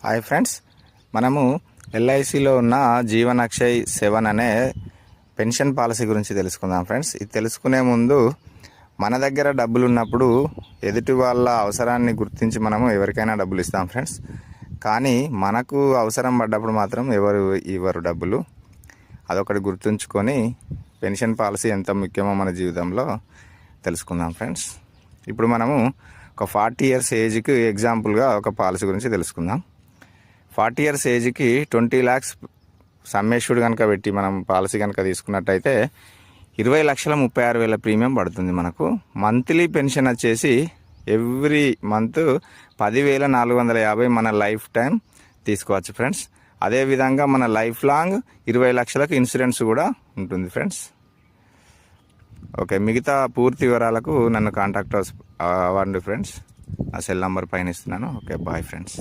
Hi friends, మనము ఎల్ఐసిలో ఉన్న జీవన్ అక్షయ్ 7 అనే పెన్షన్ పాలసీ గురించి తెలుసుకుందాం ఫ్రెండ్స్. ఇది తెలుసుకునే ముందు మన దగ్గర డబ్బులు ఉన్నప్పుడు ఎదుటి వాళ్ళ అవసరాన్ని గుర్తించి మనము ఎవరికైనా డబ్బులు ఇస్తాం ఫ్రెండ్స్. కానీ మనకు అవసరం పడ్డప్పుడు మాత్రం ఇవ్వరు డబ్బులు. అదొకటి గుర్తుంచుకొని పెన్షన్ పాలసీ ఎంత ముఖ్యమో మన జీవితంలో తెలుసుకుందాం ఫ్రెండ్స్. ఇప్పుడు మనము ఒక 40 years ఏజ్కి ఎగ్జాంపుల్గా ఒక పాలసీ గురించి తెలుసుకుందాం. 40 years ఏజ్కి 20 lakhs సమ్మేషుడ్ కనుక పెట్టి మనం పాలసీ కనుక తీసుకున్నట్టయితే 20,36,000 ప్రీమియం పడుతుంది. మనకు మంత్లీ పెన్షన్ వచ్చేసి ఎవ్రీ మంత్ 10,450 మన లైఫ్ టైం తీసుకోవచ్చు ఫ్రెండ్స్. అదేవిధంగా మన లైఫ్ లాంగ్ 20 లక్షలకు ఇన్సూరెన్స్ కూడా ఉంటుంది ఫ్రెండ్స్. ఓకే, మిగతా పూర్తి వివరాలకు నన్ను కాంటాక్ట్ అవ్వండి ఫ్రెండ్స్. ఆ సెల్ నంబర్ పైన ఇస్తున్నాను. Okay, bye friends.